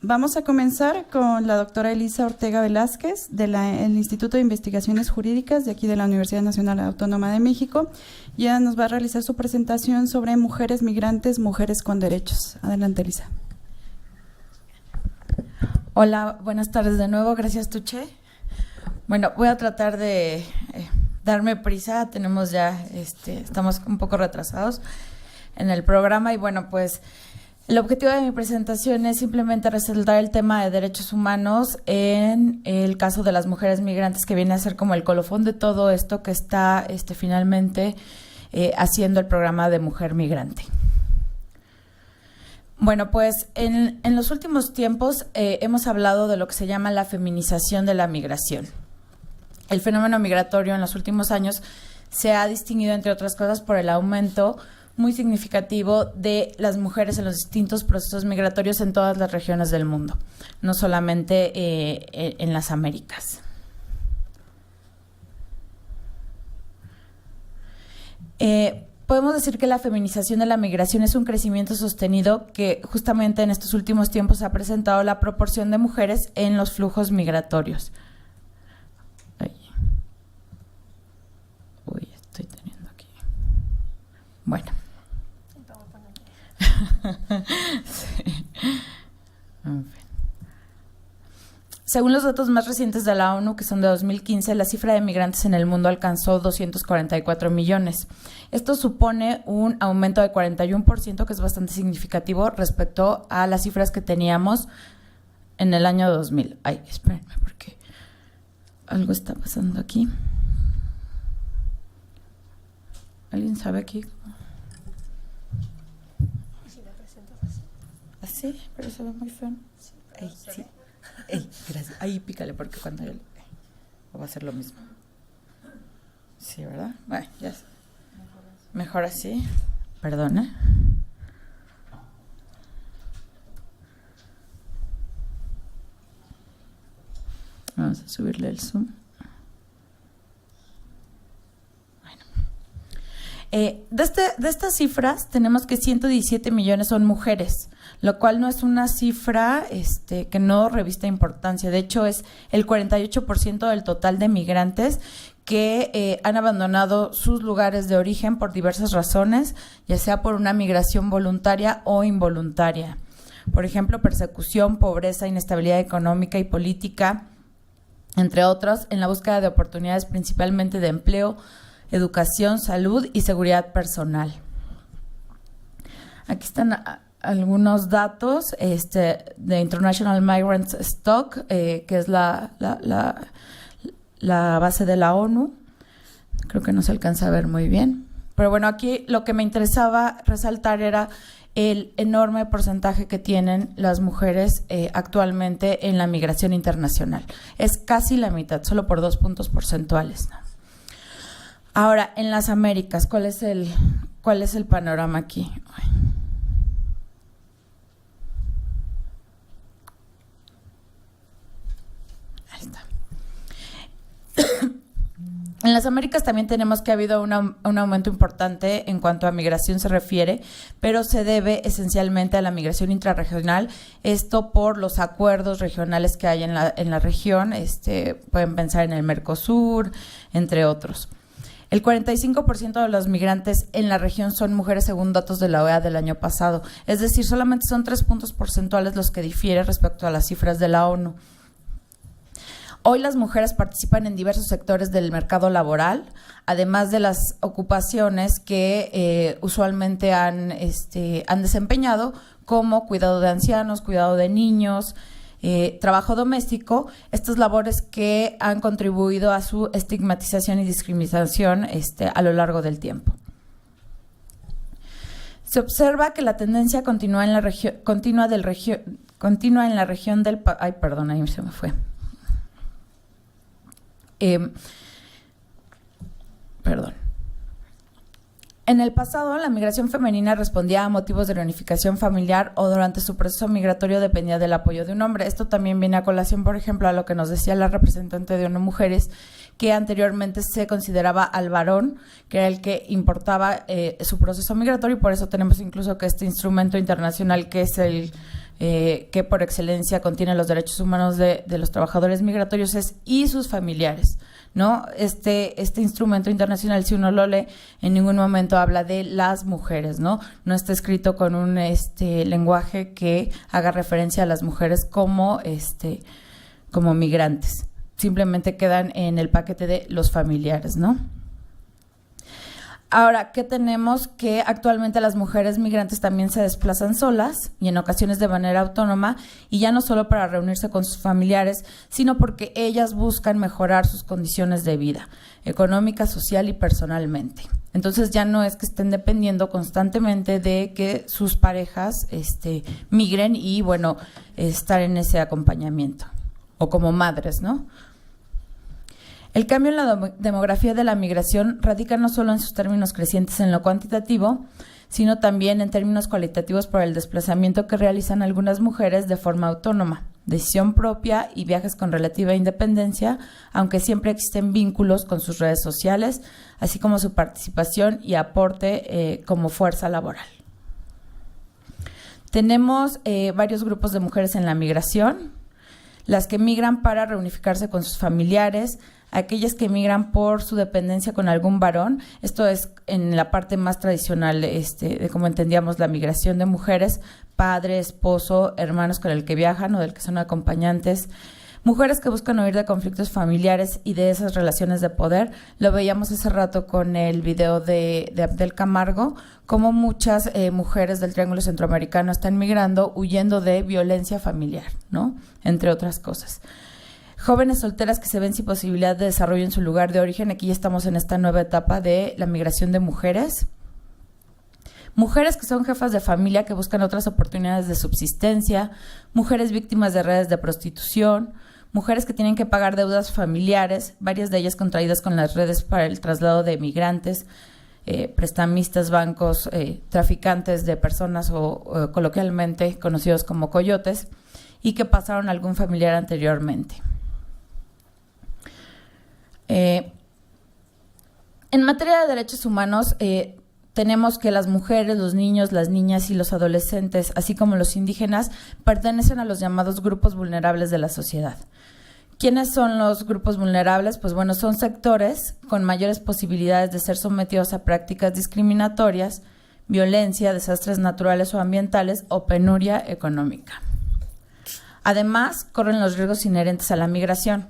Vamos a comenzar con la doctora Elisa Ortega Velázquez del Instituto de Investigaciones Jurídicas de aquí de la Universidad Nacional Autónoma de México. Y ella nos va a realizar su presentación sobre mujeres migrantes, mujeres con derechos. Adelante, Elisa. Hola, buenas tardes de nuevo. Gracias, Tuche. Bueno, voy a tratar de darme prisa. Tenemos ya, estamos un poco retrasados en el programa y bueno, pues el objetivo de mi presentación es simplemente resaltar el tema de derechos humanos en el caso de las mujeres migrantes, que viene a ser como el colofón de todo esto que está finalmente haciendo el programa de Mujer Migrante. Bueno, pues en los últimos tiempos hemos hablado de lo que se llama la feminización de la migración. El fenómeno migratorio en los últimos años se ha distinguido, entre otras cosas, por el aumento muy significativo de las mujeres en los distintos procesos migratorios en todas las regiones del mundo, no solamente en las Américas. Podemos decir que la feminización de la migración es un crecimiento sostenido que justamente en estos últimos tiempos ha presentado la proporción de mujeres en los flujos migratorios. Uy, estoy teniendo aquí. Bueno. Sí. En fin. Según los datos más recientes de la ONU, que son de 2015, la cifra de migrantes en el mundo alcanzó 244 millones. Esto supone un aumento de 41%, que es bastante significativo respecto a las cifras que teníamos en el año 2000. Ay, espérenme, porque algo está pasando aquí. ¿Alguien sabe aquí? ¿Así? Pero se ve muy feo. Sí. Ay, sí. Ey, gracias. Ahí pícale, porque cuando él va a hacer lo mismo. Sí, ¿verdad? Bueno, ya sé. Mejor así. Perdona. Vamos a subirle el zoom. De estas cifras tenemos que 117 millones son mujeres, lo cual no es una cifra que no revista importancia. De hecho, es el 48% del total de migrantes que han abandonado sus lugares de origen por diversas razones, ya sea por una migración voluntaria o involuntaria. Por ejemplo, persecución, pobreza, inestabilidad económica y política, entre otros, en la búsqueda de oportunidades principalmente de empleo, educación, salud y seguridad personal. Aquí están algunos datos de International Migrant Stock, que es la base de la ONU. Creo que no se alcanza a ver muy bien. Pero bueno, aquí lo que me interesaba resaltar era el enorme porcentaje que tienen las mujeres actualmente en la migración internacional. Es casi la mitad, solo por 2 puntos porcentuales, ¿no? Ahora, en las Américas, ¿cuál es el panorama aquí? Ahí está. En las Américas también tenemos que ha habido un aumento importante en cuanto a migración se refiere, pero se debe esencialmente a la migración intrarregional, esto por los acuerdos regionales que hay en la región, pueden pensar en el Mercosur, entre otros. El 45% de los migrantes en la región son mujeres según datos de la OEA del año pasado. Es decir, solamente son 3 puntos porcentuales los que difieren respecto a las cifras de la ONU. Hoy las mujeres participan en diversos sectores del mercado laboral, además de las ocupaciones que usualmente han desempeñado, como cuidado de ancianos, cuidado de niños, trabajo doméstico, estas labores que han contribuido a su estigmatización y discriminación a lo largo del tiempo. Se observa que la tendencia continúa en la región del ay, perdón, ahí se me fue. Perdón. En el pasado, la migración femenina respondía a motivos de reunificación familiar o durante su proceso migratorio dependía del apoyo de un hombre. Esto también viene a colación, por ejemplo, a lo que nos decía la representante de ONU Mujeres, que anteriormente se consideraba al varón, que era el que importaba su proceso migratorio, y por eso tenemos incluso que este instrumento internacional que es el que por excelencia contiene los derechos humanos de los trabajadores migratorios es "y sus familiares", ¿no? Este instrumento internacional, si uno lo lee, en ningún momento habla de las mujeres, ¿no? No está escrito con un lenguaje que haga referencia a las mujeres como migrantes. Simplemente quedan en el paquete de los familiares, ¿no? Ahora, ¿qué tenemos? Que actualmente las mujeres migrantes también se desplazan solas y en ocasiones de manera autónoma, y ya no solo para reunirse con sus familiares, sino porque ellas buscan mejorar sus condiciones de vida, económica, social y personalmente. Entonces ya no es que estén dependiendo constantemente de que sus parejas migren y, bueno, estar en ese acompañamiento, o como madres, ¿no? El cambio en la demografía de la migración radica no solo en sus términos crecientes en lo cuantitativo, sino también en términos cualitativos por el desplazamiento que realizan algunas mujeres de forma autónoma, decisión propia y viajes con relativa independencia, aunque siempre existen vínculos con sus redes sociales, así como su participación y aporte como fuerza laboral. Tenemos varios grupos de mujeres en la migración: las que migran para reunificarse con sus familiares, aquellas que migran por su dependencia con algún varón. Esto es en la parte más tradicional de cómo entendíamos la migración de mujeres: padre, esposo, hermanos con el que viajan o del que son acompañantes. Mujeres que buscan huir de conflictos familiares y de esas relaciones de poder. Lo veíamos hace rato con el video de Abdel Camargo, cómo muchas mujeres del Triángulo Centroamericano están migrando huyendo de violencia familiar, ¿no? Entre otras cosas. Jóvenes solteras que se ven sin posibilidad de desarrollo en su lugar de origen. Aquí ya estamos en esta nueva etapa de la migración de mujeres. Mujeres que son jefas de familia que buscan otras oportunidades de subsistencia. Mujeres víctimas de redes de prostitución. Mujeres que tienen que pagar deudas familiares, varias de ellas contraídas con las redes para el traslado de migrantes, prestamistas, bancos, traficantes de personas o coloquialmente conocidos como coyotes, y que pasaron a algún familiar anteriormente. En materia de derechos humanos, tenemos que las mujeres, los niños, las niñas y los adolescentes, así como los indígenas, pertenecen a los llamados grupos vulnerables de la sociedad. ¿Quiénes son los grupos vulnerables? Pues bueno, son sectores con mayores posibilidades de ser sometidos a prácticas discriminatorias, violencia, desastres naturales o ambientales o penuria económica. Además, corren los riesgos inherentes a la migración: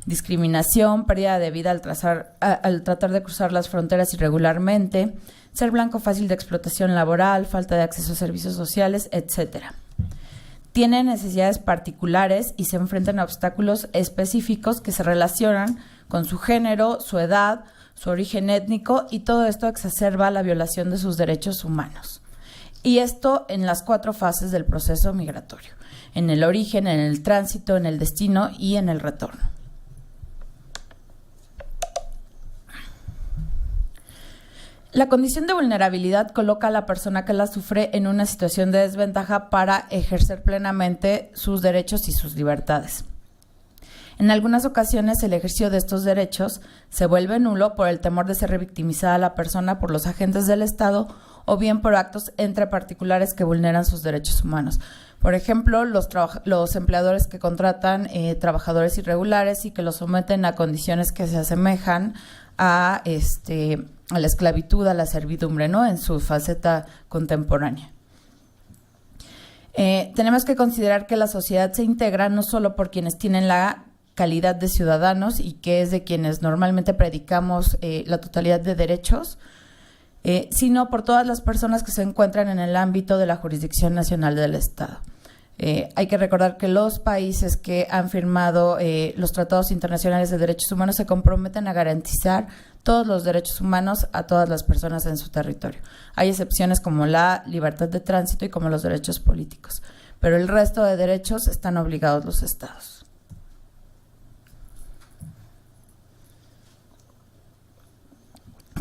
discriminación, pérdida de vida al tratar de cruzar las fronteras irregularmente, ser blanco fácil de explotación laboral, falta de acceso a servicios sociales, etcétera. Tienen necesidades particulares y se enfrentan a obstáculos específicos que se relacionan con su género, su edad, su origen étnico, y todo esto exacerba la violación de sus derechos humanos. Y esto en las 4 fases del proceso migratorio: en el origen, en el tránsito, en el destino y en el retorno. La condición de vulnerabilidad coloca a la persona que la sufre en una situación de desventaja para ejercer plenamente sus derechos y sus libertades. En algunas ocasiones, el ejercicio de estos derechos se vuelve nulo por el temor de ser revictimizada la persona por los agentes del Estado o bien por actos entre particulares que vulneran sus derechos humanos. Por ejemplo, los empleadores que contratan trabajadores irregulares y que los someten a condiciones que se asemejan a la esclavitud, a la servidumbre, ¿no?, en su faceta contemporánea. Tenemos que considerar que la sociedad se integra no solo por quienes tienen la calidad de ciudadanos y que es de quienes normalmente predicamos la totalidad de derechos, sino por todas las personas que se encuentran en el ámbito de la jurisdicción nacional del Estado. Hay que recordar que los países que han firmado los tratados internacionales de derechos humanos se comprometen a garantizar todos los derechos humanos a todas las personas en su territorio. Hay excepciones como la libertad de tránsito y como los derechos políticos, pero el resto de derechos están obligados los estados.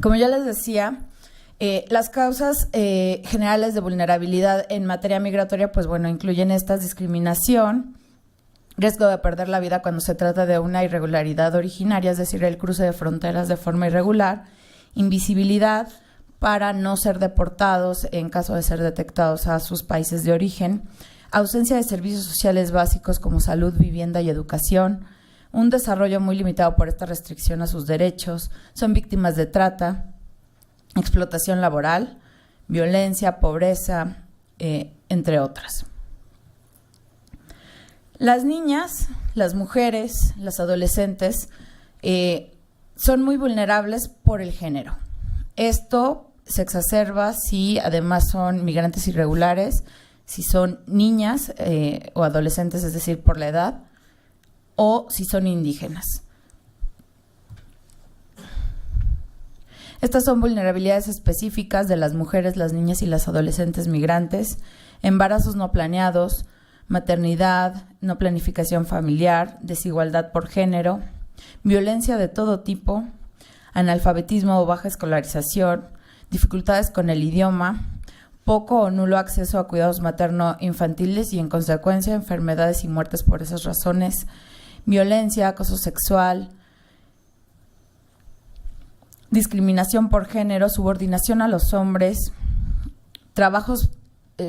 Como ya les decía, las causas generales de vulnerabilidad en materia migratoria, pues bueno, incluyen estas: discriminación, riesgo de perder la vida cuando se trata de una irregularidad originaria, es decir, el cruce de fronteras de forma irregular, invisibilidad para no ser deportados en caso de ser detectados a sus países de origen, ausencia de servicios sociales básicos como salud, vivienda y educación, un desarrollo muy limitado por esta restricción a sus derechos, son víctimas de trata, explotación laboral, violencia, pobreza, entre otras. Las niñas, las mujeres, las adolescentes son muy vulnerables por el género. Esto se exacerba si además son migrantes irregulares, si son niñas o adolescentes, es decir, por la edad, o si son indígenas. Estas son vulnerabilidades específicas de las mujeres, las niñas y las adolescentes migrantes, embarazos no planeados, maternidad, no planificación familiar, desigualdad por género, violencia de todo tipo, analfabetismo o baja escolarización, dificultades con el idioma, poco o nulo acceso a cuidados materno-infantiles y en consecuencia enfermedades y muertes por esas razones, violencia, acoso sexual, discriminación por género, subordinación a los hombres, trabajos,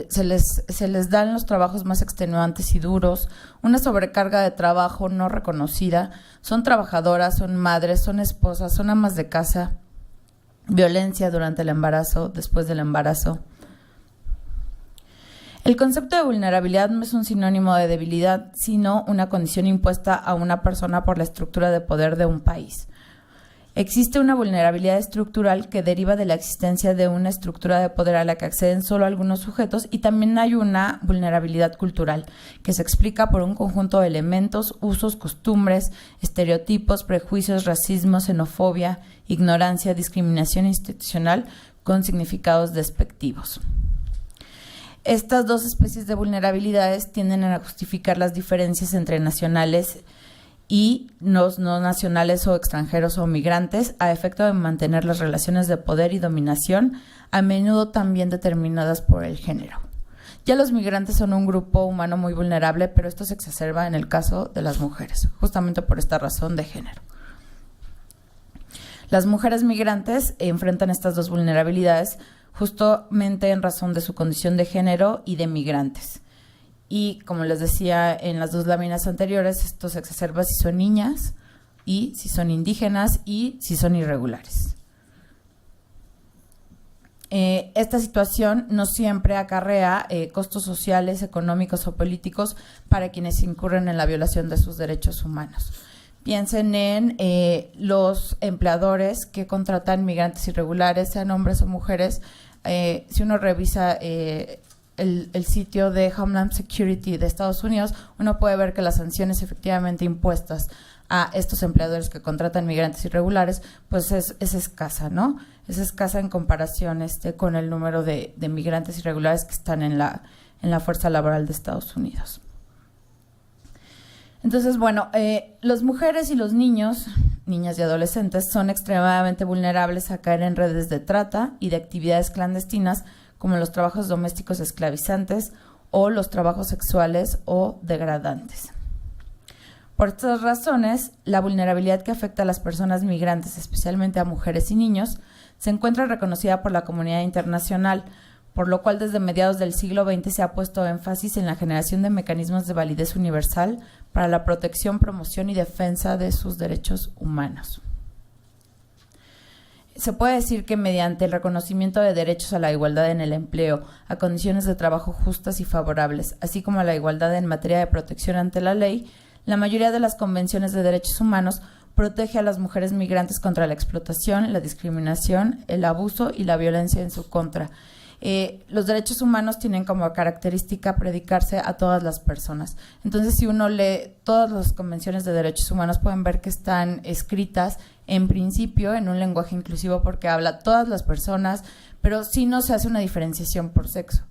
se les dan los trabajos más extenuantes y duros, una sobrecarga de trabajo no reconocida, son trabajadoras, son madres, son esposas, son amas de casa, violencia durante el embarazo, después del embarazo. El concepto de vulnerabilidad no es un sinónimo de debilidad, sino una condición impuesta a una persona por la estructura de poder de un país. Existe una vulnerabilidad estructural que deriva de la existencia de una estructura de poder a la que acceden solo algunos sujetos, y también hay una vulnerabilidad cultural que se explica por un conjunto de elementos, usos, costumbres, estereotipos, prejuicios, racismo, xenofobia, ignorancia, discriminación institucional con significados despectivos. Estas dos especies de vulnerabilidades tienden a justificar las diferencias entre nacionales y los no nacionales o extranjeros o migrantes a efecto de mantener las relaciones de poder y dominación, a menudo también determinadas por el género. Ya los migrantes son un grupo humano muy vulnerable, pero esto se exacerba en el caso de las mujeres, justamente por esta razón de género. Las mujeres migrantes enfrentan estas dos vulnerabilidades justamente en razón de su condición de género y de migrantes. Y como les decía en las dos láminas anteriores, esto se exacerba si son niñas y si son indígenas y si son irregulares. Esta situación no siempre acarrea costos sociales, económicos o políticos para quienes incurren en la violación de sus derechos humanos. Piensen en los empleadores que contratan migrantes irregulares, sean hombres o mujeres. Si uno revisa el sitio de Homeland Security de Estados Unidos, uno puede ver que las sanciones efectivamente impuestas a estos empleadores que contratan migrantes irregulares, pues es escasa, ¿no? Es escasa en comparación con el número de migrantes irregulares que están en la fuerza laboral de Estados Unidos. Entonces, bueno, las mujeres y los niños, niñas y adolescentes, son extremadamente vulnerables a caer en redes de trata y de actividades clandestinas como los trabajos domésticos esclavizantes o los trabajos sexuales o degradantes. Por estas razones, la vulnerabilidad que afecta a las personas migrantes, especialmente a mujeres y niños, se encuentra reconocida por la comunidad internacional, por lo cual desde mediados del siglo XX se ha puesto énfasis en la generación de mecanismos de validez universal para la protección, promoción y defensa de sus derechos humanos. Se puede decir que mediante el reconocimiento de derechos a la igualdad en el empleo, a condiciones de trabajo justas y favorables, así como a la igualdad en materia de protección ante la ley, la mayoría de las convenciones de derechos humanos protege a las mujeres migrantes contra la explotación, la discriminación, el abuso y la violencia en su contra. Los derechos humanos tienen como característica predicarse a todas las personas. Entonces, si uno lee todas las convenciones de derechos humanos, pueden ver que están escritas en principio en un lenguaje inclusivo porque habla a todas las personas, pero sí no se hace una diferenciación por sexo.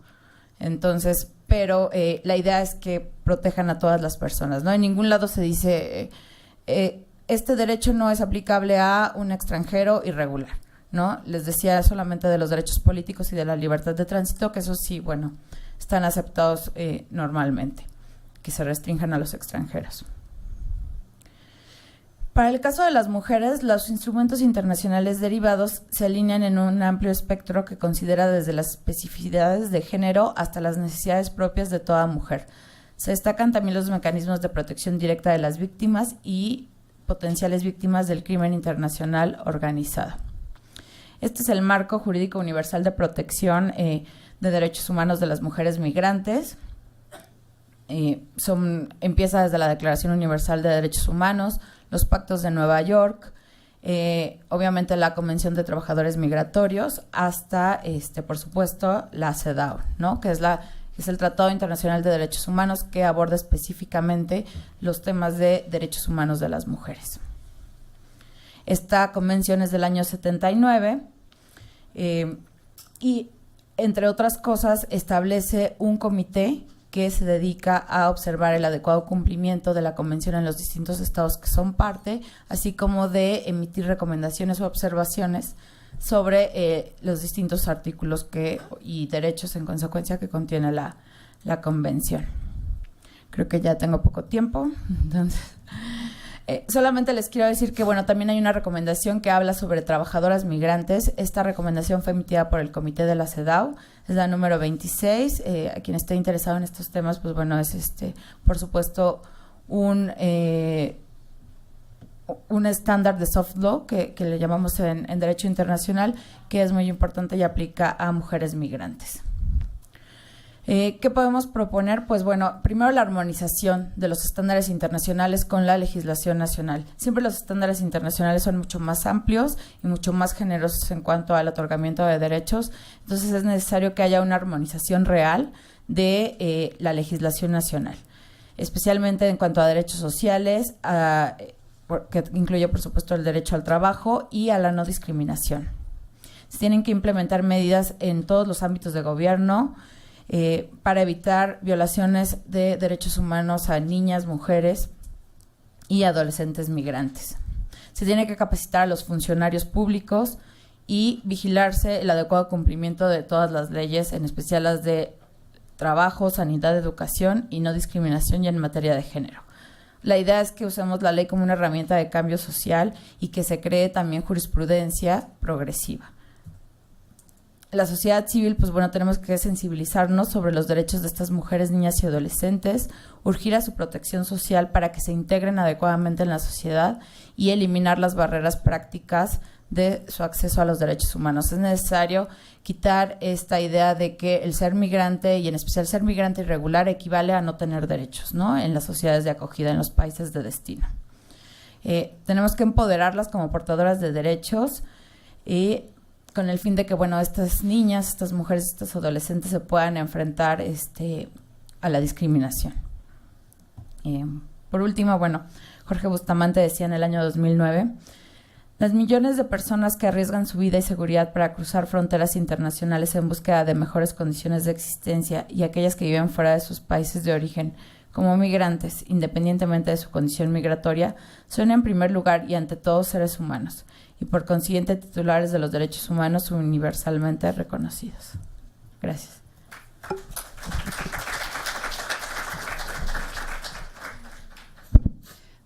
Entonces, pero la idea es que protejan a todas las personas, ¿no? En ningún lado se dice este derecho no es aplicable a un extranjero irregular, ¿no? Les decía solamente de los derechos políticos y de la libertad de tránsito, que eso sí, bueno, están aceptados normalmente, que se restrinjan a los extranjeros. Para el caso de las mujeres, los instrumentos internacionales derivados se alinean en un amplio espectro que considera desde las especificidades de género hasta las necesidades propias de toda mujer. Se destacan también los mecanismos de protección directa de las víctimas y potenciales víctimas del crimen internacional organizado. Este es el marco jurídico universal de protección de derechos humanos de las mujeres migrantes. Empieza desde la Declaración Universal de Derechos Humanos, los pactos de Nueva York, obviamente la Convención de Trabajadores Migratorios, hasta, por supuesto, la CEDAW, ¿no? Que es el Tratado Internacional de Derechos Humanos, que aborda específicamente los temas de derechos humanos de las mujeres. Esta convención es del año 79 y, entre otras cosas, establece un comité que se dedica a observar el adecuado cumplimiento de la convención en los distintos estados que son parte, así como de emitir recomendaciones o observaciones sobre los distintos artículos y derechos en consecuencia que contiene la convención. Creo que ya tengo poco tiempo, entonces solamente les quiero decir que también hay una recomendación que habla sobre trabajadoras migrantes. Esta recomendación fue emitida por el comité de la CEDAW, es la número 26. A quien esté interesado en estos temas, pues es por supuesto un estándar de soft law que le llamamos en derecho internacional, que es muy importante y aplica a mujeres migrantes. ¿Qué podemos proponer? Pues primero la armonización de los estándares internacionales con la legislación nacional. Siempre los estándares internacionales son mucho más amplios y mucho más generosos en cuanto al otorgamiento de derechos, entonces es necesario que haya una armonización real de la legislación nacional, especialmente en cuanto a derechos sociales, que incluye por supuesto el derecho al trabajo y a la no discriminación. Se tienen que implementar medidas en todos los ámbitos de gobierno, para evitar violaciones de derechos humanos a niñas, mujeres y adolescentes migrantes. Se tiene que capacitar a los funcionarios públicos y vigilarse el adecuado cumplimiento de todas las leyes, en especial las de trabajo, sanidad, educación y no discriminación y en materia de género. La idea es que usemos la ley como una herramienta de cambio social y que se cree también jurisprudencia progresiva. La sociedad civil, tenemos que sensibilizarnos sobre los derechos de estas mujeres, niñas y adolescentes, urgir a su protección social para que se integren adecuadamente en la sociedad y eliminar las barreras prácticas de su acceso a los derechos humanos. Es necesario quitar esta idea de que el ser migrante, y en especial ser migrante irregular, equivale a no tener derechos, ¿no?, en las sociedades de acogida, en los países de destino. Tenemos que empoderarlas como portadoras de derechos y con el fin de que, estas niñas, estas mujeres, estos adolescentes se puedan enfrentar a la discriminación. Por último, Jorge Bustamante decía en el año 2009, las millones de personas que arriesgan su vida y seguridad para cruzar fronteras internacionales en búsqueda de mejores condiciones de existencia y aquellas que viven fuera de sus países de origen como migrantes, independientemente de su condición migratoria, son en primer lugar y ante todo seres humanos, y por consiguiente titulares de los derechos humanos universalmente reconocidos. Gracias.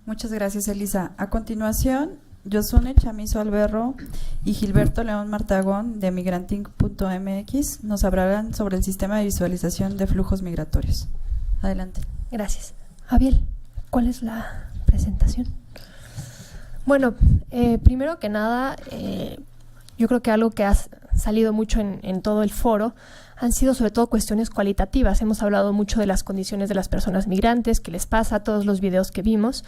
Muchas gracias, Elisa. A continuación, Yosune Chamizo Alberro y Gilberto León Martagón de Migranting.mx nos hablarán sobre el sistema de visualización de flujos migratorios. Adelante. Gracias. Abiel, ¿cuál es la presentación? Bueno, primero que nada, yo creo que algo que ha salido mucho en todo el foro han sido sobre todo cuestiones cualitativas. Hemos hablado mucho de las condiciones de las personas migrantes, qué les pasa, todos los videos que vimos,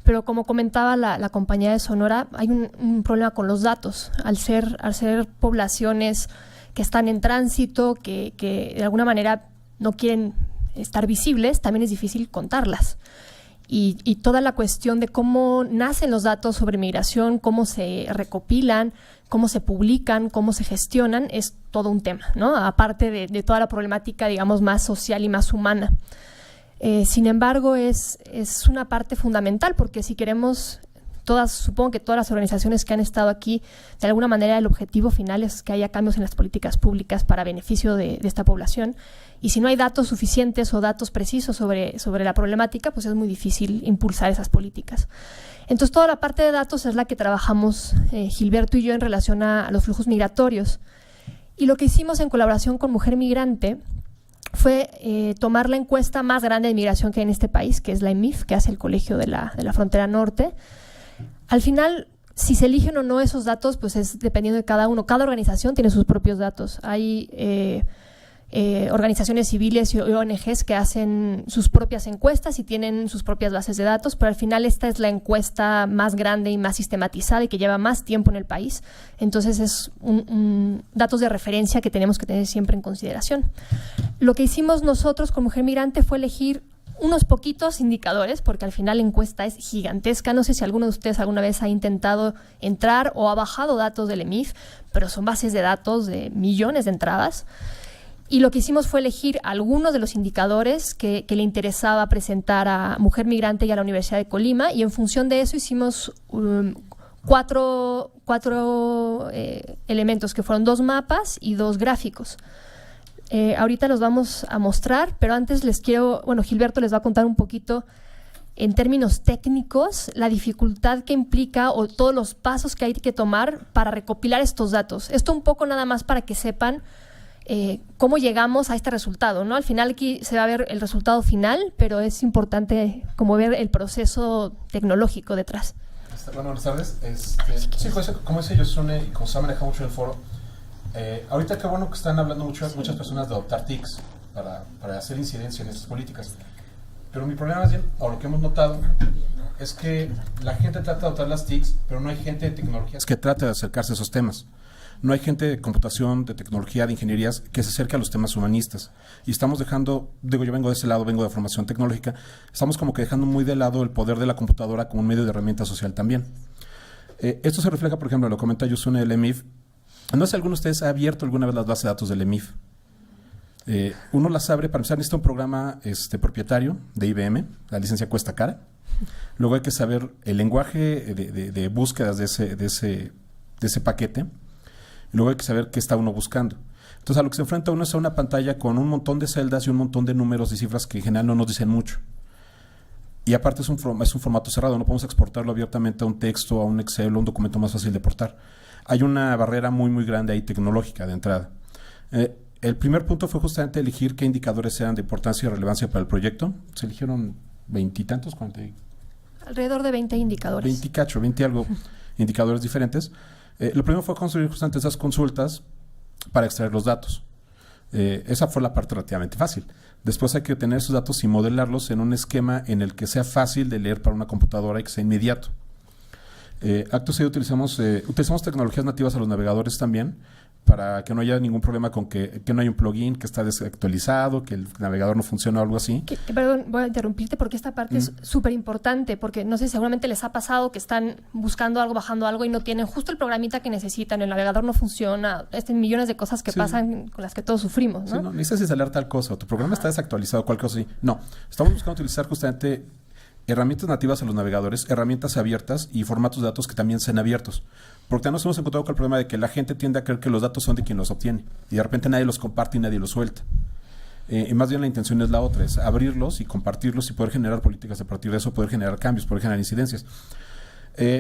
pero como comentaba la compañía de Sonora, hay un problema con los datos. Al ser poblaciones que están en tránsito, que de alguna manera no quieren estar visibles, también es difícil contarlas. Y toda la cuestión de cómo nacen los datos sobre migración, cómo se recopilan, cómo se publican, cómo se gestionan, es todo un tema, ¿no? Aparte de toda la problemática, digamos, más social y más humana. Sin embargo, es una parte fundamental, porque si queremos supongo que todas las organizaciones que han estado aquí, de alguna manera el objetivo final es que haya cambios en las políticas públicas para beneficio de esta población. Y si no hay datos suficientes o datos precisos sobre la problemática, pues es muy difícil impulsar esas políticas. Entonces, toda la parte de datos es la que trabajamos Gilberto y yo en relación a los flujos migratorios. Y lo que hicimos en colaboración con Mujer Migrante fue tomar la encuesta más grande de migración que hay en este país, que es la EMIF, que hace el Colegio de la Frontera Norte. Al final, si se eligen o no esos datos, pues es dependiendo de cada uno. Cada organización tiene sus propios datos. Hay organizaciones civiles y ONGs que hacen sus propias encuestas y tienen sus propias bases de datos, pero al final esta es la encuesta más grande y más sistematizada y que lleva más tiempo en el país. Entonces es datos de referencia que tenemos que tener siempre en consideración. Lo que hicimos nosotros con Mujer Migrante fue elegir unos poquitos indicadores, porque al final la encuesta es gigantesca. No sé si alguno de ustedes alguna vez ha intentado entrar o ha bajado datos del EMIF, pero son bases de datos de millones de entradas. Y lo que hicimos fue elegir algunos de los indicadores que le interesaba presentar a Mujer Migrante y a la Universidad de Colima, y en función de eso hicimos cuatro elementos, que fueron 2 mapas y 2 gráficos. Ahorita los vamos a mostrar, pero antes Gilberto les va a contar un poquito en términos técnicos la dificultad que implica o todos los pasos que hay que tomar para recopilar estos datos. Esto un poco nada más para que sepan cómo llegamos a este resultado, ¿no? Al final aquí se va a ver el resultado final, pero es importante como ver el proceso tecnológico detrás. Bueno, buenas tardes. Sí, como dice Yosune y como se ha manejado mucho en el foro, ahorita qué bueno que están hablando muchas personas de adoptar TICs para hacer incidencia en estas políticas. Pero mi problema más bien, o lo que hemos notado, es que la gente trata de adoptar las TICs, pero no hay gente de tecnologías que trate de acercarse a esos temas. No hay gente de computación, de tecnología, de ingenierías que se acerque a los temas humanistas. Y estamos dejando, yo vengo de ese lado, vengo de formación tecnológica, estamos como que dejando muy de lado el poder de la computadora como un medio de herramienta social también. Esto se refleja, por ejemplo, lo comenta Yosune del EMIF. No sé si alguno de ustedes ha abierto alguna vez las bases de datos del EMIF. Uno las abre, para empezar necesita un programa propietario de IBM, la licencia cuesta cara. Luego hay que saber el lenguaje de búsquedas de ese paquete. Luego hay que saber qué está uno buscando. Entonces, a lo que se enfrenta uno es a una pantalla con un montón de celdas y un montón de números y cifras que en general no nos dicen mucho. Y aparte es un formato cerrado, no podemos exportarlo abiertamente a un texto, a un Excel o un documento más fácil de portar. Hay una barrera muy, muy grande ahí tecnológica de entrada. El primer punto fue justamente elegir qué indicadores eran de importancia y relevancia para el proyecto. Se eligieron 20 y tantos, 40. Alrededor de 20 indicadores. 20 algo indicadores diferentes. Lo primero fue construir justamente esas consultas para extraer los datos. Esa fue la parte relativamente fácil. Después hay que tener esos datos y modelarlos en un esquema en el que sea fácil de leer para una computadora y que sea inmediato. Acto seguido utilizamos tecnologías nativas a los navegadores también, para que no haya ningún problema con que no hay un plugin que está desactualizado, que el navegador no funciona o algo así. Perdón, voy a interrumpirte porque esta parte es súper importante, porque no sé, seguramente les ha pasado que están buscando algo, bajando algo y no tienen justo el programita que necesitan, el navegador no funciona, millones de cosas que pasan con las que todos sufrimos, ¿no? Sí, no necesitas instalar tal cosa, o tu programa está desactualizado, cualquier cosa así. No, estamos buscando utilizar justamente herramientas nativas a los navegadores, herramientas abiertas y formatos de datos que también sean abiertos. Porque nos hemos encontrado con el problema de que la gente tiende a creer que los datos son de quien los obtiene y de repente nadie los comparte y nadie los suelta. Y más bien la intención es la otra, es abrirlos y compartirlos y poder generar políticas a partir de eso, poder generar cambios, poder generar incidencias.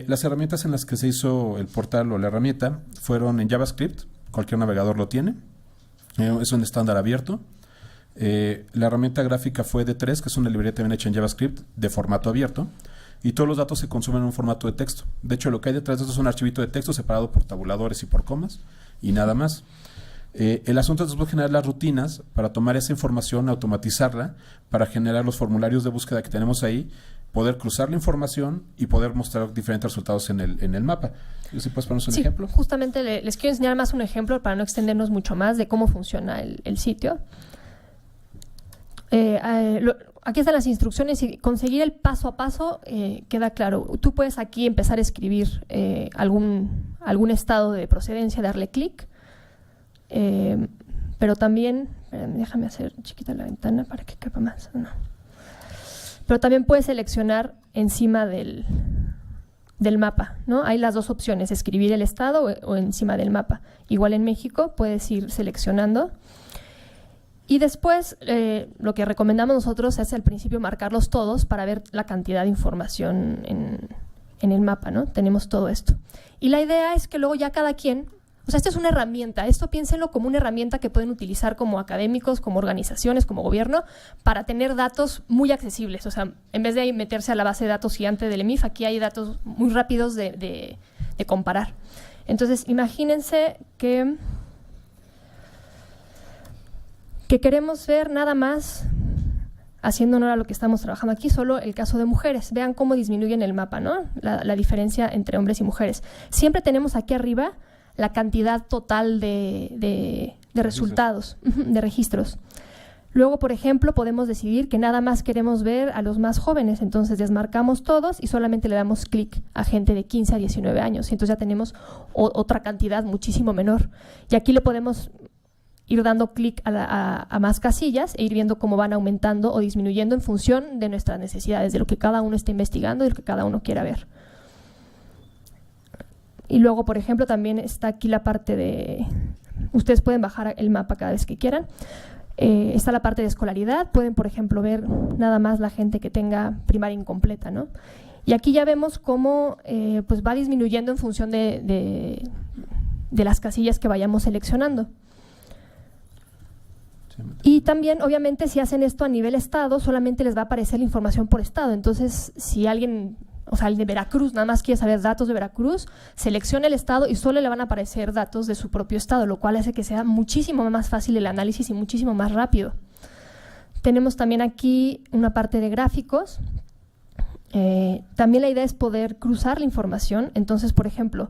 Las herramientas en las que se hizo el portal o la herramienta fueron en JavaScript, cualquier navegador lo tiene, es un estándar abierto. La herramienta gráfica fue D3, que es una librería también hecha en JavaScript de formato abierto, y todos los datos se consumen en un formato de texto. De hecho, lo que hay detrás de esto es un archivito de texto separado por tabuladores y por comas y nada más. El asunto es después generar las rutinas para tomar esa información, automatizarla, para generar los formularios de búsqueda que tenemos ahí, poder cruzar la información y poder mostrar diferentes resultados en el mapa. ¿Sí puedes ponernos un ejemplo? Justamente les quiero enseñar más un ejemplo para no extendernos mucho más de cómo funciona el sitio. Aquí están las instrucciones y conseguir el paso a paso queda claro. Tú puedes aquí empezar a escribir algún estado de procedencia, darle clic, pero también, déjame hacer chiquita la ventana para que quepa más. No. Pero también puedes seleccionar encima del del mapa, ¿no? Hay las dos opciones, escribir el estado o encima del mapa. Igual en México puedes ir seleccionando. Y después, lo que recomendamos nosotros es al principio marcarlos todos para ver la cantidad de información en el mapa, ¿no? Tenemos todo esto. Y la idea es que luego ya cada quien, o sea, esta es una herramienta, esto piénsenlo como una herramienta que pueden utilizar como académicos, como organizaciones, como gobierno, para tener datos muy accesibles. O sea, en vez de meterse a la base de datos gigante del EMIF, aquí hay datos muy rápidos de comparar. Entonces, imagínense que queremos ver nada más, haciendo honor a lo que estamos trabajando aquí, solo el caso de mujeres. Vean cómo disminuye en el mapa, ¿no? La diferencia entre hombres y mujeres. Siempre tenemos aquí arriba la cantidad total de resultados, de registros. Luego, por ejemplo, podemos decidir que nada más queremos ver a los más jóvenes. Entonces, desmarcamos todos y solamente le damos clic a gente de 15 a 19 años. Entonces, ya tenemos otra cantidad muchísimo menor. Y aquí le podemos ir dando clic a más casillas e ir viendo cómo van aumentando o disminuyendo en función de nuestras necesidades, de lo que cada uno está investigando y de lo que cada uno quiera ver. Y luego, por ejemplo, también está aquí la parte de… Ustedes pueden bajar el mapa cada vez que quieran. Está la parte de escolaridad. Pueden, por ejemplo, ver nada más la gente que tenga primaria incompleta, ¿no? Y aquí ya vemos cómo pues va disminuyendo en función de las casillas que vayamos seleccionando. Y también, obviamente, si hacen esto a nivel estado, solamente les va a aparecer la información por estado. Entonces, si alguien, o sea, el de Veracruz, nada más quiere saber datos de Veracruz, selecciona el estado y solo le van a aparecer datos de su propio estado, lo cual hace que sea muchísimo más fácil el análisis y muchísimo más rápido. Tenemos también aquí una parte de gráficos. También la idea es poder cruzar la información. Entonces, por ejemplo,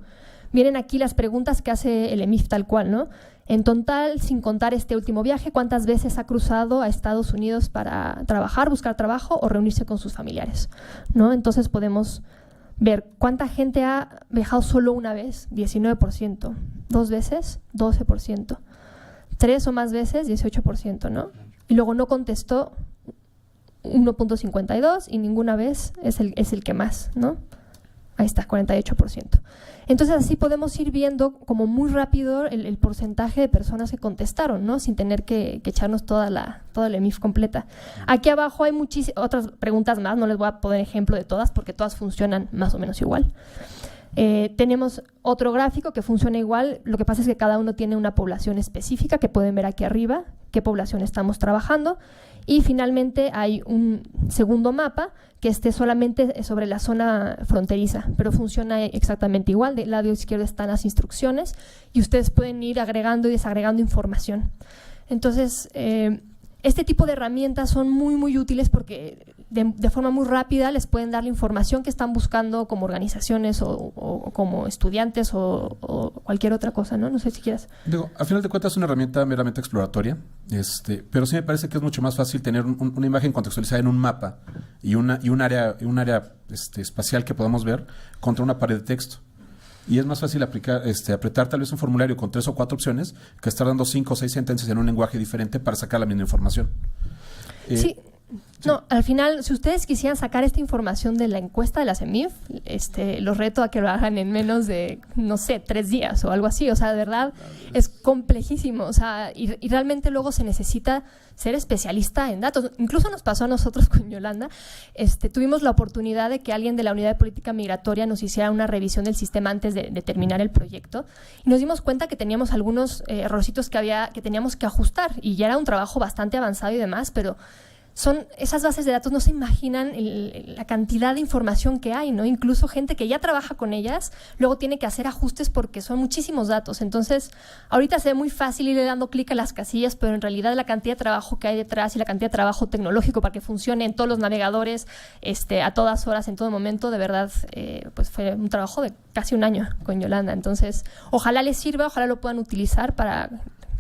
vienen aquí las preguntas que hace el EMIF tal cual, ¿no? En total, sin contar este último viaje, ¿cuántas veces ha cruzado a Estados Unidos para trabajar, buscar trabajo o reunirse con sus familiares? ¿No? Entonces podemos ver cuánta gente ha viajado solo una vez, 19%, 2 veces, 12%, 3 o más veces, 18%, ¿no? Y luego no contestó, 1.52 y ninguna vez es el que más, ¿no? Ahí está, 48%. Entonces así podemos ir viendo como muy rápido el porcentaje de personas que contestaron, ¿no? Sin tener que echarnos toda la EMIF completa. Aquí abajo hay otras preguntas más, no les voy a poner ejemplo de todas porque todas funcionan más o menos igual. Tenemos otro gráfico que funciona igual, lo que pasa es que cada uno tiene una población específica que pueden ver aquí arriba, qué población estamos trabajando, y finalmente hay un segundo mapa que esté solamente sobre la zona fronteriza, pero funciona exactamente igual. Del lado izquierdo están las instrucciones y ustedes pueden ir agregando y desagregando información. Entonces, este tipo de herramientas son muy, muy útiles porque de forma muy rápida les pueden dar la información que están buscando como organizaciones o como estudiantes o cualquier otra cosa, ¿no? No sé si quieras. Digo, al final de cuentas es una herramienta meramente exploratoria, pero sí me parece que es mucho más fácil tener una imagen contextualizada en un mapa y un área espacial que podamos ver contra una pared de texto. Y es más fácil apretar tal vez un formulario con 3 o 4 opciones que estar dando 5 o 6 sentencias en un lenguaje diferente para sacar la misma información. Sí. No, al final, si ustedes quisieran sacar esta información de la encuesta de la CEMIF, los reto a que lo hagan en menos de, no sé, 3 días o algo así. O sea, de verdad, es complejísimo. O sea, y realmente luego se necesita ser especialista en datos. Incluso nos pasó a nosotros con Yolanda. Tuvimos la oportunidad de que alguien de la Unidad de Política Migratoria nos hiciera una revisión del sistema antes de terminar el proyecto. Y nos dimos cuenta que teníamos algunos errorcitos que teníamos que ajustar. Y ya era un trabajo bastante avanzado y demás, pero son esas bases de datos, no se imaginan la cantidad de información que hay, ¿no? Incluso gente que ya trabaja con ellas, luego tiene que hacer ajustes porque son muchísimos datos. Entonces, ahorita se ve muy fácil ir dando clic a las casillas, pero en realidad la cantidad de trabajo que hay detrás y la cantidad de trabajo tecnológico para que funcione en todos los navegadores, a todas horas, en todo momento, de verdad, pues fue un trabajo de casi un año con Yolanda. Entonces, ojalá les sirva, ojalá lo puedan utilizar para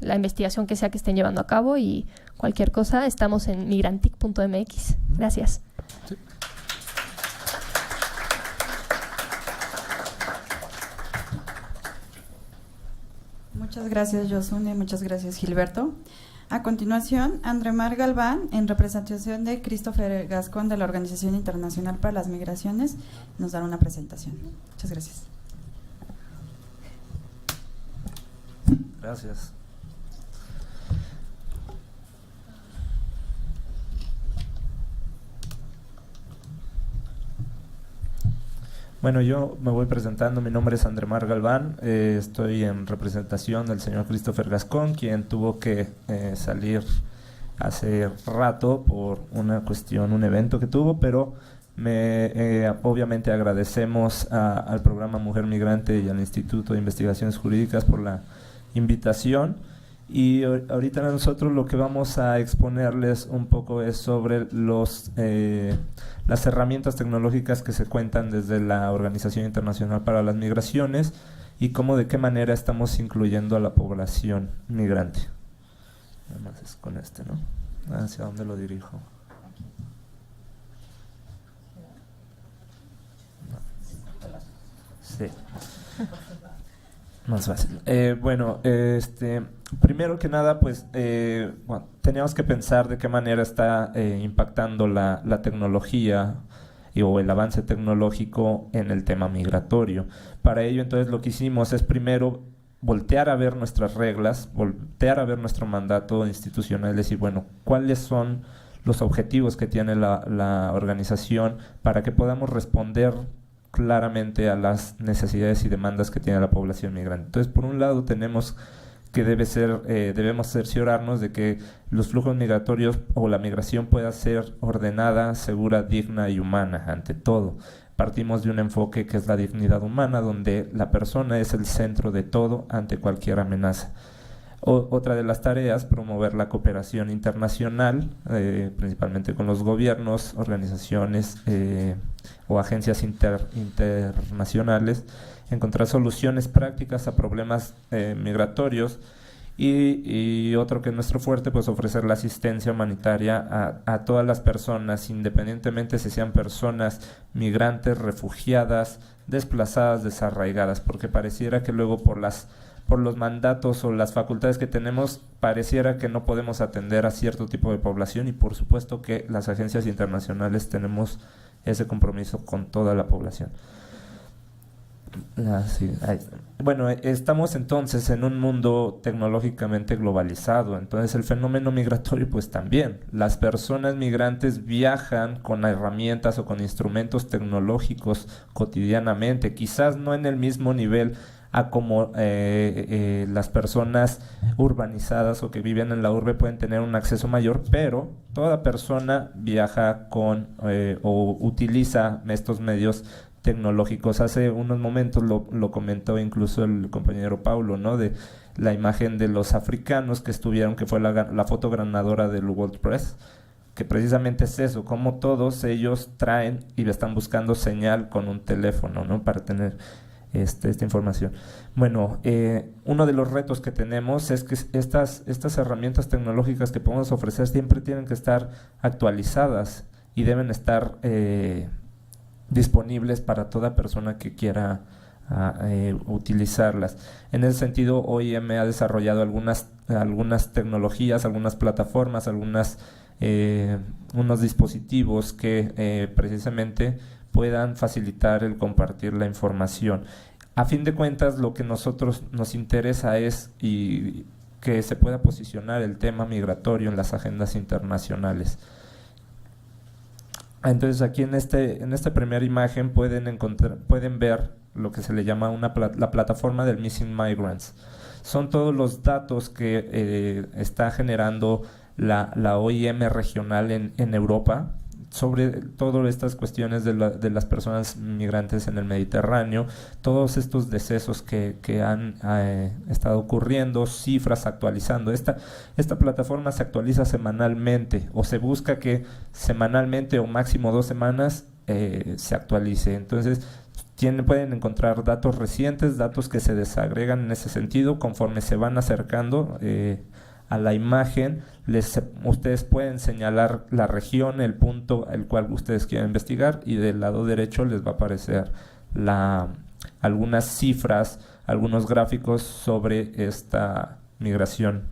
la investigación que sea que estén llevando a cabo, y cualquier cosa, estamos en migrantic.mx. Gracias. Sí. Muchas gracias, Yosune, muchas gracias, Gilberto. A continuación, Andremar Galván, en representación de Christopher Gascón de la Organización Internacional para las Migraciones, nos dará una presentación. Muchas gracias. Gracias. Bueno, yo me voy presentando. Mi nombre es Andremar Galván. Estoy en representación del señor Christopher Gascón, quien tuvo que salir hace rato por una cuestión, un evento que tuvo, pero obviamente agradecemos al programa Mujer Migrante y al Instituto de Investigaciones Jurídicas por la invitación. Y ahorita nosotros lo que vamos a exponerles un poco es sobre las herramientas tecnológicas que se cuentan desde la Organización Internacional para las Migraciones y cómo, de qué manera estamos incluyendo a la población migrante. Además es con ¿no? ¿Hacia dónde lo dirijo? Sí. Más fácil. Primero que nada, pues, teníamos que pensar de qué manera está impactando la tecnología o el avance tecnológico en el tema migratorio. Para ello, entonces, lo que hicimos es primero voltear a ver nuestras reglas, voltear a ver nuestro mandato institucional, decir, bueno, ¿cuáles son los objetivos que tiene la organización para que podamos responder claramente a las necesidades y demandas que tiene la población migrante? Entonces, por un lado, tenemos que debemos cerciorarnos de que los flujos migratorios o la migración pueda ser ordenada, segura, digna y humana ante todo. Partimos de un enfoque que es la dignidad humana, donde la persona es el centro de todo ante cualquier amenaza. Otra de las tareas, promover la cooperación internacional, principalmente con los gobiernos, organizaciones o agencias internacionales, encontrar soluciones prácticas a problemas migratorios y otro que es nuestro fuerte, pues ofrecer la asistencia humanitaria a todas las personas, independientemente si sean personas migrantes, refugiadas, desplazadas, desarraigadas, porque pareciera que luego por los mandatos o las facultades que tenemos, pareciera que no podemos atender a cierto tipo de población, y por supuesto que las agencias internacionales tenemos ese compromiso con toda la población. Bueno, estamos entonces en un mundo tecnológicamente globalizado, entonces el fenómeno migratorio pues también. Las personas migrantes viajan con herramientas o con instrumentos tecnológicos cotidianamente, quizás no en el mismo nivel a como las personas urbanizadas o que viven en la urbe pueden tener un acceso mayor, pero toda persona viaja con o utiliza estos medios tecnológicos. Hace unos momentos lo comentó incluso el compañero Paulo, ¿no? De la imagen de los africanos que estuvieron, que fue la foto ganadora del World Press, que precisamente es eso, como todos ellos traen y están buscando señal con un teléfono, ¿no? Para tener esta información. Bueno, uno de los retos que tenemos es que estas herramientas tecnológicas que podemos ofrecer siempre tienen que estar actualizadas y deben estar disponibles para toda persona que quiera utilizarlas. En ese sentido, OIM ha desarrollado algunas tecnologías, algunas plataformas, unos dispositivos que precisamente puedan facilitar el compartir la información. A fin de cuentas, lo que nos interesa es que se pueda posicionar el tema migratorio en las agendas internacionales. Entonces, aquí en esta primera imagen pueden ver lo que se le llama la plataforma del Missing Migrants. Son todos los datos que está generando la OIM regional en Europa sobre todas estas cuestiones de las personas migrantes en el Mediterráneo, todos estos decesos que han estado ocurriendo, cifras actualizando. Esta plataforma se actualiza semanalmente, o se busca que semanalmente o máximo 2 semanas se actualice. Entonces pueden encontrar datos recientes, datos que se desagregan en ese sentido conforme se van acercando a la imagen. Ustedes pueden señalar la región, el punto el cual ustedes quieren investigar, y del lado derecho les va a aparecer algunas cifras, algunos gráficos sobre esta migración.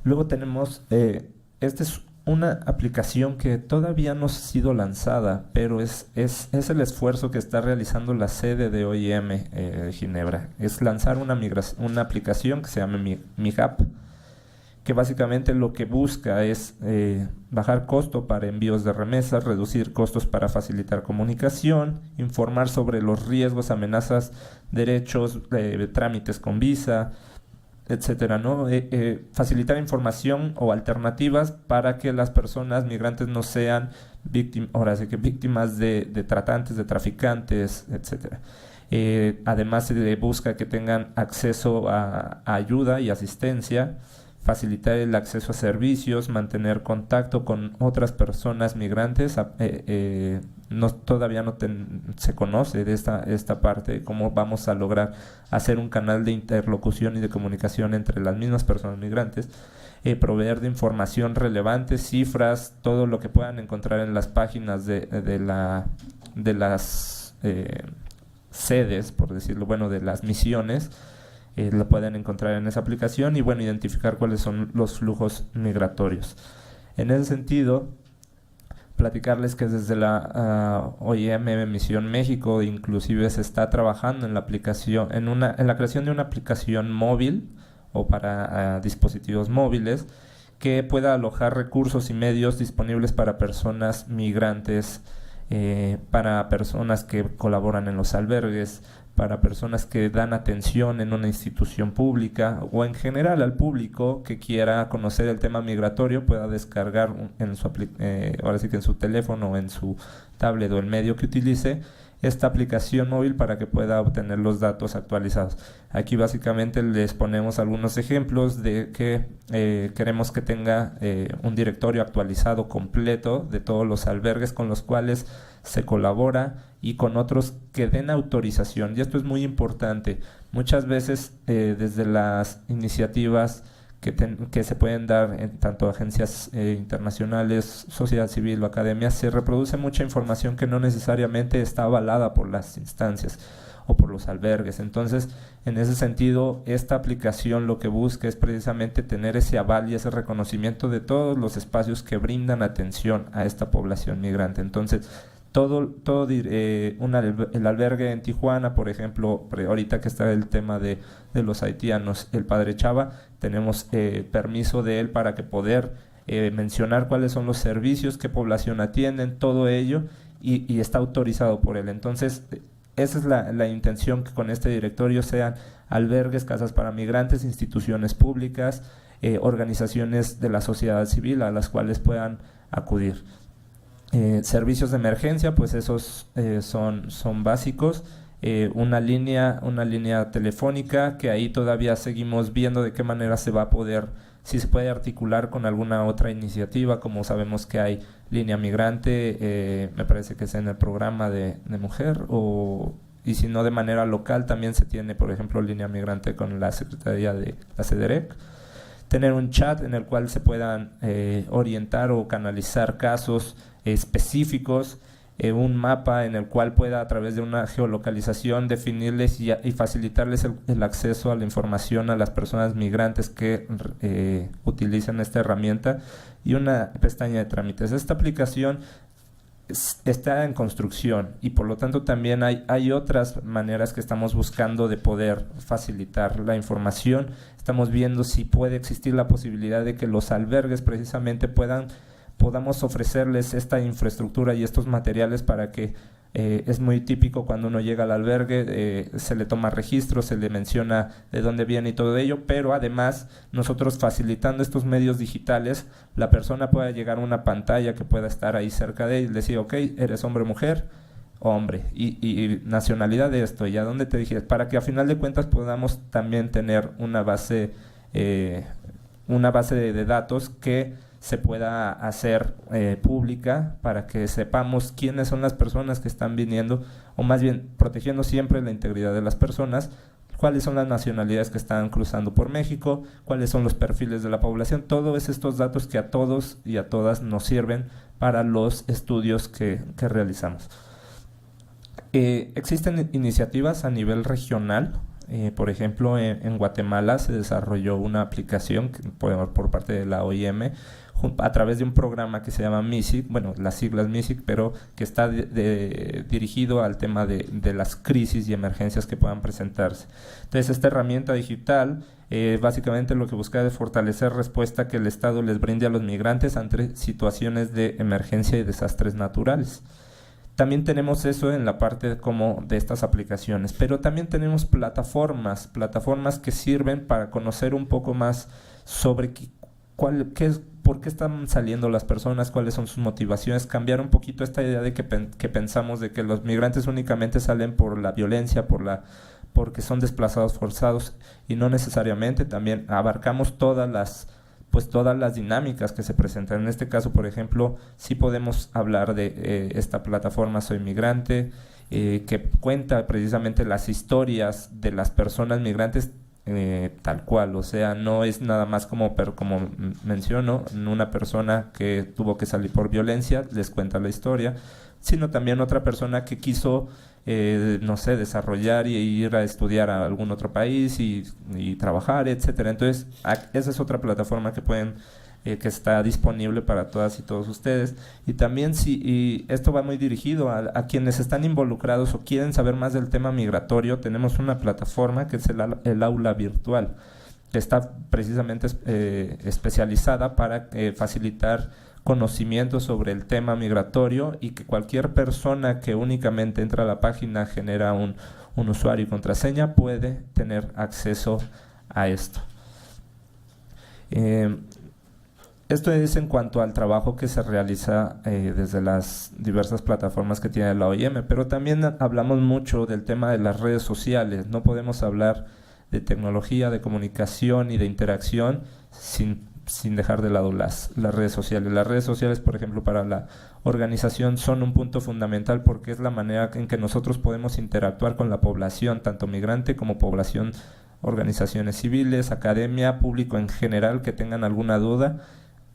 Luego tenemos, esta es una aplicación que todavía no ha sido lanzada, pero es el esfuerzo que está realizando la sede de OIM Ginebra. Es lanzar una aplicación que se llama MiGap, que básicamente lo que busca es bajar costo para envíos de remesas, reducir costos para facilitar comunicación, informar sobre los riesgos, amenazas, derechos, trámites con visa, etcétera, ¿no? Facilitar información o alternativas para que las personas migrantes no sean víctimas de tratantes, de traficantes, etcétera. Además se busca que tengan acceso a ayuda y asistencia, facilitar el acceso a servicios, mantener contacto con otras personas migrantes. Todavía no se conoce de esta parte, de cómo vamos a lograr hacer un canal de interlocución y de comunicación entre las mismas personas migrantes. Proveer de información relevante, cifras, todo lo que puedan encontrar en las páginas de las sedes, por decirlo, de las misiones. Lo pueden encontrar en esa aplicación y identificar cuáles son los flujos migratorios. En ese sentido, platicarles que desde la OIM Misión México inclusive se está trabajando en la aplicación, en la creación de una aplicación móvil o para dispositivos móviles que pueda alojar recursos y medios disponibles para personas migrantes, para personas que colaboran en los albergues, para personas que dan atención en una institución pública o en general al público que quiera conocer el tema migratorio pueda descargar en su teléfono o en su tablet o el medio que utilice esta aplicación móvil para que pueda obtener los datos actualizados. Aquí básicamente les ponemos algunos ejemplos de que queremos que tenga un directorio actualizado completo de todos los albergues con los cuales se colabora y con otros que den autorización. Y esto es muy importante. Muchas veces desde las iniciativas que se pueden dar en tanto agencias internacionales, sociedad civil o academias, se reproduce mucha información que no necesariamente está avalada por las instancias o por los albergues. Entonces, en ese sentido, esta aplicación lo que busca es precisamente tener ese aval y ese reconocimiento de todos los espacios que brindan atención a esta población migrante. Entonces, el albergue en Tijuana, por ejemplo, ahorita que está el tema de los haitianos, el Padre Chava, tenemos permiso de él para que poder mencionar cuáles son los servicios, qué población atienden, todo ello, y está autorizado por él. Entonces, esa es la intención, que con este directorio sean albergues, casas para migrantes, instituciones públicas, organizaciones de la sociedad civil a las cuales puedan acudir. Servicios de emergencia, pues esos son básicos. Una línea telefónica, que ahí todavía seguimos viendo de qué manera se va a poder, si se puede articular con alguna otra iniciativa, como sabemos que hay línea migrante, me parece que es en el programa de mujer, y si no de manera local también se tiene, por ejemplo, línea migrante con la Secretaría de la CEDEREC. Tener un chat en el cual se puedan orientar o canalizar casos específicos, un mapa en el cual pueda, a través de una geolocalización, definirles y facilitarles el acceso a la información a las personas migrantes que utilizan esta herramienta, y una pestaña de trámites. Esta aplicación está en construcción y por lo tanto también hay otras maneras que estamos buscando de poder facilitar la información. Estamos viendo si puede existir la posibilidad de que los albergues precisamente podamos ofrecerles esta infraestructura y estos materiales para que es muy típico cuando uno llega al albergue, se le toma registro, se le menciona de dónde viene y todo ello, pero además nosotros facilitando estos medios digitales, la persona pueda llegar a una pantalla que pueda estar ahí cerca de él y decir, ok, eres hombre o mujer, hombre, y nacionalidad de esto, y a dónde te diriges, para que a final de cuentas podamos también tener una base de datos que se pueda hacer pública, para que sepamos quiénes son las personas que están viniendo, o más bien protegiendo siempre la integridad de las personas, cuáles son las nacionalidades que están cruzando por México, cuáles son los perfiles de la población, todos estos datos que a todos y a todas nos sirven para los estudios que realizamos. Existen iniciativas a nivel regional Por ejemplo, en Guatemala se desarrolló una aplicación por parte de la OIM a través de un programa que se llama MISIC, bueno, las siglas MISIC, pero que está dirigido al tema de las crisis y emergencias que puedan presentarse. Entonces, esta herramienta digital básicamente lo que busca es fortalecer respuesta que el Estado les brinde a los migrantes ante situaciones de emergencia y desastres naturales. También tenemos eso en la parte como de estas aplicaciones, pero también tenemos plataformas que sirven para conocer un poco más sobre por qué están saliendo las personas, cuáles son sus motivaciones, cambiar un poquito esta idea de que pensamos de que los migrantes únicamente salen por la violencia, porque son desplazados forzados, y no necesariamente. También abarcamos todas las dinámicas que se presentan. En este caso, por ejemplo, sí podemos hablar de esta plataforma Soy Migrante, que cuenta precisamente las historias de las personas migrantes tal cual, o sea, no es nada más como menciono, una persona que tuvo que salir por violencia, les cuenta la historia, sino también otra persona que quiso no sé, desarrollar y ir a estudiar a algún otro país y trabajar, etcétera. Entonces, esa es otra plataforma que pueden que está disponible para todas y todos ustedes. Y también y esto va muy dirigido a quienes están involucrados o quieren saber más del tema migratorio. Tenemos una plataforma que es el aula virtual, que está precisamente especializada para facilitar conocimiento sobre el tema migratorio, y que cualquier persona que únicamente entra a la página, genera un usuario y contraseña, puede tener acceso a esto. Esto es en cuanto al trabajo que se realiza desde las diversas plataformas que tiene la OIM, pero también hablamos mucho del tema de las redes sociales. No podemos hablar de tecnología, de comunicación y de interacción sin dejar de lado las redes sociales. Las redes sociales, por ejemplo, para la organización son un punto fundamental, porque es la manera en que nosotros podemos interactuar con la población, tanto migrante como población, organizaciones civiles, academia, público en general que tengan alguna duda.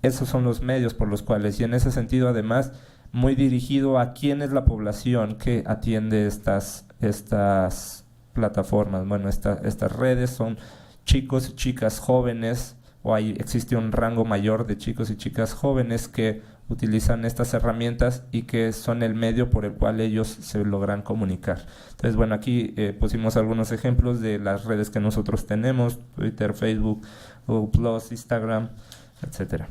Esos son los medios por los cuales, y en ese sentido además muy dirigido a quién es la población que atiende estas plataformas. Bueno, estas redes son chicos y chicas jóvenes, o existe un rango mayor de chicos y chicas jóvenes que utilizan estas herramientas y que son el medio por el cual ellos se logran comunicar. Entonces, bueno, aquí pusimos algunos ejemplos de las redes que nosotros tenemos: Twitter, Facebook, Google+, Instagram, etcétera.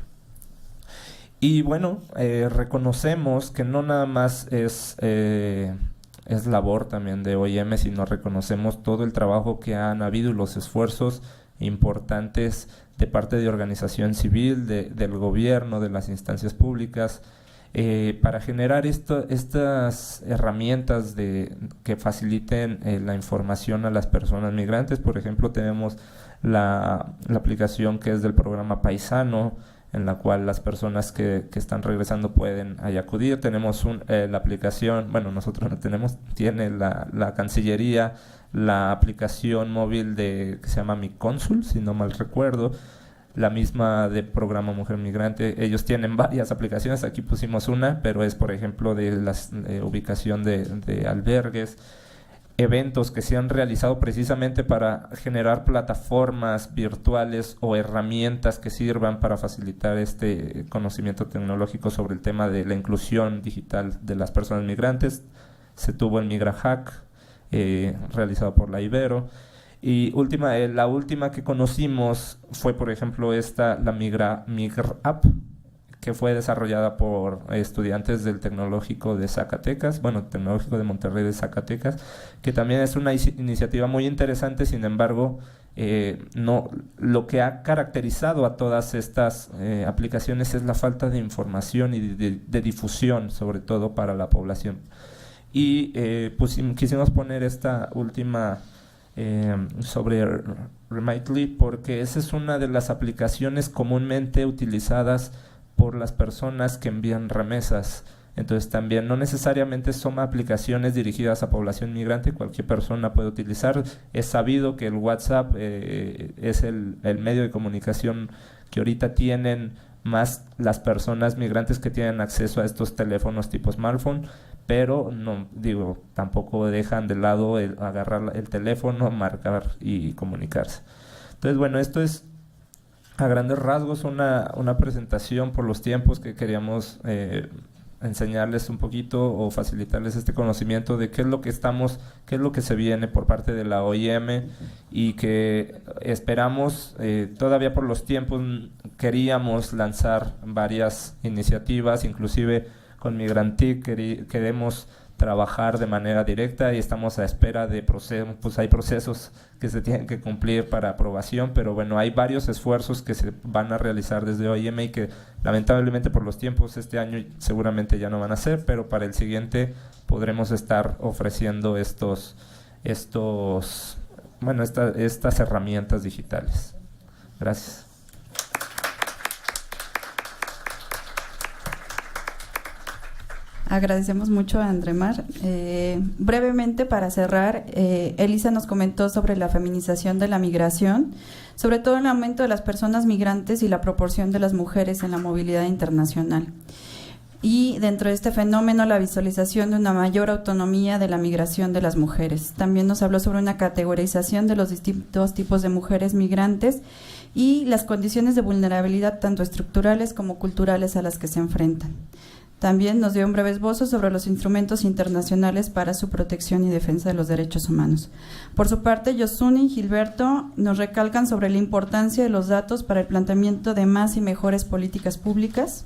Y bueno, reconocemos que no nada más es labor también de OIM, sino reconocemos todo el trabajo que han habido y los esfuerzos importantes de parte de organización civil, del gobierno, de las instancias públicas, para generar estas herramientas que faciliten la información a las personas migrantes. Por ejemplo, tenemos la aplicación que es del programa Paisano, en la cual las personas que están regresando pueden ahí acudir. Tenemos la aplicación, bueno, nosotros no tenemos, tiene la Cancillería, la aplicación móvil que se llama Mi Cónsul, si no mal recuerdo, la misma de Programa Mujer Migrante. Ellos tienen varias aplicaciones, aquí pusimos una, pero es, por ejemplo, de la ubicación de albergues, eventos que se han realizado precisamente para generar plataformas virtuales o herramientas que sirvan para facilitar este conocimiento tecnológico sobre el tema de la inclusión digital de las personas migrantes. Se tuvo el MigraHack, realizado por la Ibero. Y la última que conocimos fue, por ejemplo, la MigrApp, que fue desarrollada por estudiantes del Tecnológico de Zacatecas, Tecnológico de Monterrey de Zacatecas, que también es una iniciativa muy interesante. Sin embargo, lo que ha caracterizado a todas estas aplicaciones es la falta de información y de difusión, sobre todo para la población. Y quisimos poner esta última sobre Remitly, porque esa es una de las aplicaciones comúnmente utilizadas por las personas que envían remesas. Entonces también no necesariamente son aplicaciones dirigidas a población migrante, cualquier persona puede utilizar. Es sabido que el WhatsApp es el medio de comunicación que ahorita tienen más las personas migrantes que tienen acceso a estos teléfonos tipo smartphone, pero no digo, tampoco dejan de lado el agarrar el teléfono, marcar y comunicarse. Entonces, bueno, esto es a grandes rasgos una presentación por los tiempos que queríamos enseñarles un poquito o facilitarles este conocimiento de qué es lo que se viene por parte de la OIM, y que esperamos, todavía por los tiempos queríamos lanzar varias iniciativas, inclusive con Migrantic queremos trabajar de manera directa y estamos a espera de procesos, pues hay procesos que se tienen que cumplir para aprobación, pero bueno, hay varios esfuerzos que se van a realizar desde OIM y que lamentablemente por los tiempos este año seguramente ya no van a ser, pero para el siguiente podremos estar ofreciendo estas herramientas digitales. Gracias. Agradecemos mucho a Andremar. Brevemente, para cerrar, Elisa nos comentó sobre la feminización de la migración, sobre todo el aumento de las personas migrantes y la proporción de las mujeres en la movilidad internacional. Y dentro de este fenómeno, la visualización de una mayor autonomía de la migración de las mujeres. También nos habló sobre una categorización de los distintos tipos de mujeres migrantes y las condiciones de vulnerabilidad tanto estructurales como culturales a las que se enfrentan. También nos dio un breve esbozo sobre los instrumentos internacionales para su protección y defensa de los derechos humanos. Por su parte, Yosuni y Gilberto nos recalcan sobre la importancia de los datos para el planteamiento de más y mejores políticas públicas,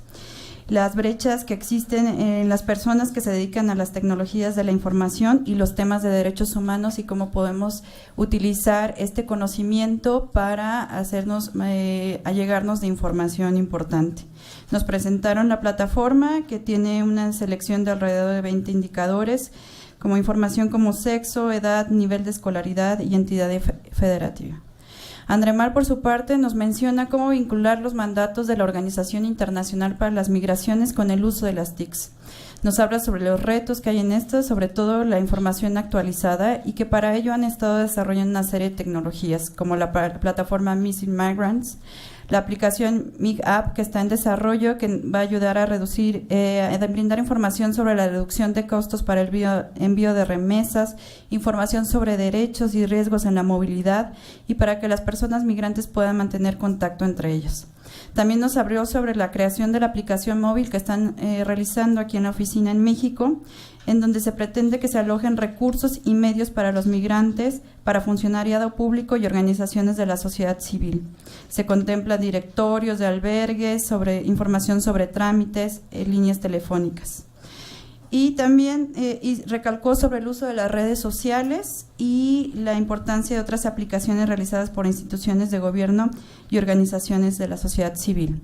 las brechas que existen en las personas que se dedican a las tecnologías de la información y los temas de derechos humanos y cómo podemos utilizar este conocimiento para hacernos allegarnos de información importante. Nos presentaron la plataforma, que tiene una selección de alrededor de 20 indicadores, como información como sexo, edad, nivel de escolaridad y entidad federativa. Andremar, por su parte, nos menciona cómo vincular los mandatos de la Organización Internacional para las Migraciones con el uso de las TICs. Nos habla sobre los retos que hay en esto, sobre todo la información actualizada, y que para ello han estado desarrollando una serie de tecnologías, como la plataforma Missing Migrants, la aplicación MigApp, que está en desarrollo, que va a ayudar a reducir, a brindar información sobre la reducción de costos para el envío de remesas, información sobre derechos y riesgos en la movilidad y para que las personas migrantes puedan mantener contacto entre ellos. También nos abrió sobre la creación de la aplicación móvil que están realizando aquí en la oficina en México, en donde se pretende que se alojen recursos y medios para los migrantes, para funcionariado público y organizaciones de la sociedad civil. Se contemplan directorios de albergues, información sobre trámites, líneas telefónicas. Y también recalcó sobre el uso de las redes sociales y la importancia de otras aplicaciones realizadas por instituciones de gobierno y organizaciones de la sociedad civil.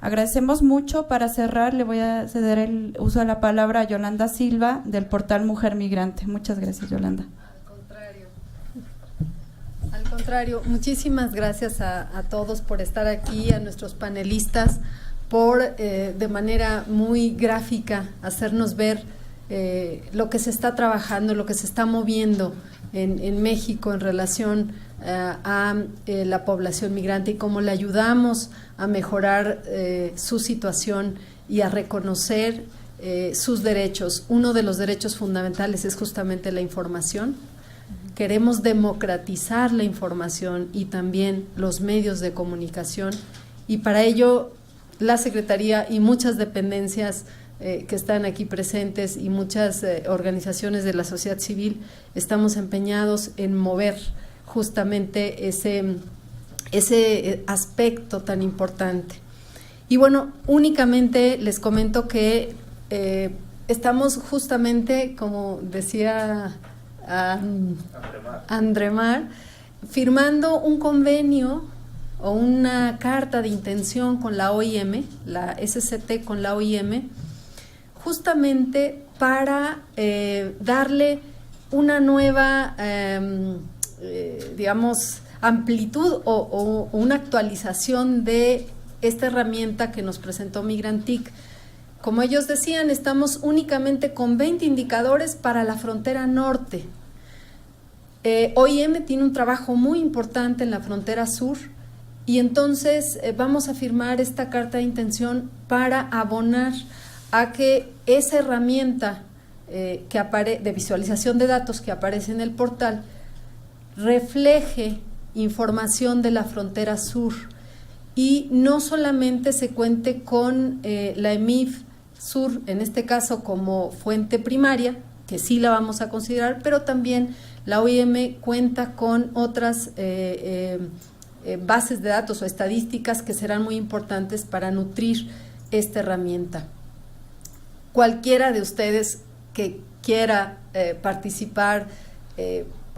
Agradecemos mucho. Para cerrar, le voy a ceder el uso de la palabra a Yolanda Silva, del portal Mujer Migrante. Muchas gracias, Yolanda. Al contrario, muchísimas gracias a todos por estar aquí, a nuestros panelistas, por de manera muy gráfica hacernos ver lo que se está trabajando, lo que se está moviendo en México en relación a la población migrante y cómo le ayudamos a mejorar su situación y a reconocer sus derechos. Uno de los derechos fundamentales es justamente la información. Queremos democratizar la información y también los medios de comunicación, y para ello la Secretaría y muchas dependencias que están aquí presentes y muchas organizaciones de la sociedad civil estamos empeñados en mover justamente ese aspecto tan importante. Y bueno, únicamente les comento que estamos justamente, como decía Andremar, firmando un convenio o una carta de intención con la OIM, la SCT con la OIM, justamente para darle una nueva, digamos, amplitud o una actualización de esta herramienta que nos presentó Migrantic. Como ellos decían, estamos únicamente con 20 indicadores para la frontera norte. OIM tiene un trabajo muy importante en la frontera sur, y entonces vamos a firmar esta carta de intención para abonar a que esa herramienta de visualización de datos que aparece en el portal refleje información de la frontera sur y no solamente se cuente con la EMIF Sur, en este caso como fuente primaria, que sí la vamos a considerar, pero también la OIM cuenta con otras bases de datos o estadísticas que serán muy importantes para nutrir esta herramienta. Cualquiera de ustedes que quiera participar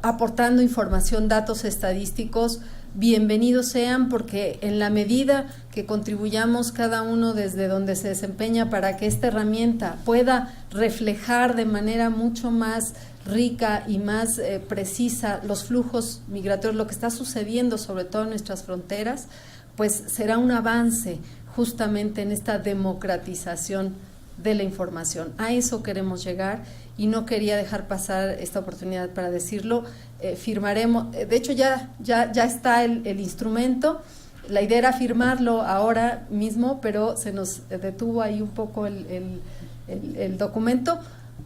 aportando información, datos estadísticos, bienvenidos sean, porque en la medida que contribuyamos cada uno desde donde se desempeña para que esta herramienta pueda reflejar de manera mucho más rica y más precisa los flujos migratorios, lo que está sucediendo sobre todo en nuestras fronteras, pues será un avance justamente en esta democratización de la información. A eso queremos llegar y no quería dejar pasar esta oportunidad para decirlo. Firmaremos, de hecho ya está el instrumento, la idea era firmarlo ahora mismo, pero se nos detuvo ahí un poco el documento,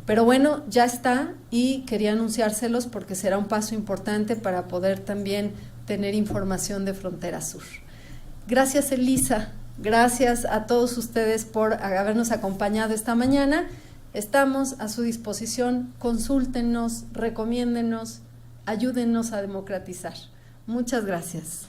pero bueno, ya está y quería anunciárselos porque será un paso importante para poder también tener información de Frontera Sur. Gracias, Elisa. Gracias a todos ustedes por habernos acompañado esta mañana. Estamos a su disposición. Consúltenos, recomiéndenos, ayúdennos a democratizar. Muchas gracias.